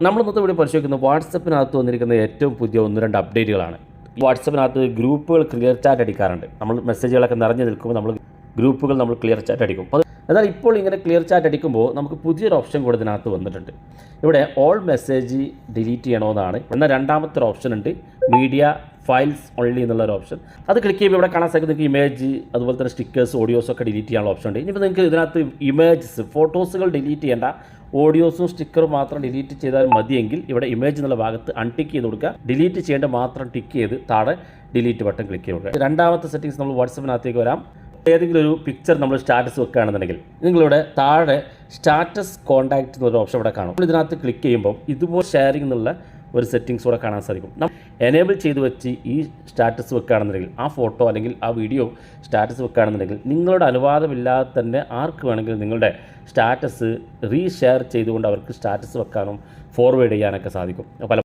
നമ്മൾ ഇന്നത്തെ ഇവിടെ പരിശോധിക്കുന്നത് വാട്സപ്പിനകത്ത് വന്നിരിക്കുന്ന ഏറ്റവും പുതിയ 1-2 അപ്ഡേറ്റുകളാണ്. വാട്സപ്പിനകത്ത് ഗ്രൂപ്പുകൾ ക്ലിയർ ചാറ്റ് അടിക്കാറുണ്ട്. നമ്മൾ മെസ്സേജുകളൊക്കെ നിറഞ്ഞു നിൽക്കുമ്പോൾ നമ്മൾ ഗ്രൂപ്പുകൾ ക്ലിയർ ചാറ്റ് അടിക്കും. എന്നാൽ ഇപ്പോൾ ഇങ്ങനെ ക്ലിയർ ചാറ്റ് അടിക്കുമ്പോൾ നമുക്ക് പുതിയൊരു ഓപ്ഷൻ കൂടെ ഇതിനകത്ത് വന്നിട്ടുണ്ട്. ഇവിടെ ഓൾ മെസ്സേജ് ഡിലീറ്റ് ചെയ്യണമെന്നാണ്. എന്നാൽ രണ്ടാമത്തെ ഒരു ഓപ്ഷൻ ഉണ്ട്, മീഡിയ ഫയൽസ് ഓൺലി എന്നുള്ളൊരു ഓപ്ഷൻ. അത് ക്ലിക്ക് ചെയ്യുമ്പോൾ ഇവിടെ കാണാൻ സാധിക്കും നിങ്ങൾക്ക് ഇമേജ്, അതുപോലെ തന്നെ സ്റ്റിക്കേഴ്സ്, ഓഡിയോസൊക്കെ ഡിലീറ്റ് ചെയ്യാനുള്ള ഓപ്ഷൻ ഉണ്ട്. ഇനിയിപ്പോൾ നിങ്ങൾക്ക് ഇതിനകത്ത് ഇമേജസ്, ഫോട്ടോസുകൾ ഡിലീറ്റ് ചെയ്യേണ്ട, ഓഡിയോസും സ്റ്റിക്കറും മാത്രം ഡിലീറ്റ് ചെയ്താൽ മതിയെങ്കിൽ ഇവിടെ ഇമേജ് എന്നുള്ള ഭാഗത്ത് അൺടിക്ക് ചെയ്ത് കൊടുക്കുക. ഡിലീറ്റ് ചെയ്യേണ്ട മാത്രം ടിക്ക് ചെയ്ത് താഴെ ഡിലീറ്റ് ബട്ടൺ ക്ലിക്ക് ചെയ്ത് കൊടുക്കുക. രണ്ടാമത്തെ സെറ്റിംഗ്സ് നമ്മൾ വാട്സപ്പിനകത്തേക്ക് വരാം. ഏതെങ്കിലും ഒരു പിക്ചർ നമ്മൾ സ്റ്റാറ്റസ് വെക്കുകയാണെന്നുണ്ടെങ്കിൽ നിങ്ങളിവിടെ താഴെ സ്റ്റാറ്റസ് കോൺടാക്റ്റ് എന്നൊരു ഓപ്ഷൻ ഇവിടെ കാണും. നമ്മൾ ഇതിനകത്ത് ക്ലിക്ക് ചെയ്യുമ്പോൾ ഇതുപോലെ ഷെയറിംഗ് എന്നുള്ള ഒരു സെറ്റിംഗ്സ് കൂടെ കാണാൻ സാധിക്കും. നമ്മൾ എനേബിൾ ചെയ്ത് വെച്ച് ഈ സ്റ്റാറ്റസ് വെക്കുകയാണെന്നുണ്ടെങ്കിൽ, ആ ഫോട്ടോ അല്ലെങ്കിൽ ആ വീഡിയോ സ്റ്റാറ്റസ് വെക്കുകയാണെന്നുണ്ടെങ്കിൽ നിങ്ങളുടെ അനുവാദമില്ലാതെ തന്നെ ആർക്ക് വേണമെങ്കിലും നിങ്ങളുടെ സ്റ്റാറ്റസ് റീഷെയർ ചെയ്തുകൊണ്ട് അവർക്ക് സ്റ്റാറ്റസ് വെക്കാനും ഫോർവേഡ് ചെയ്യാനൊക്കെ സാധിക്കും. പല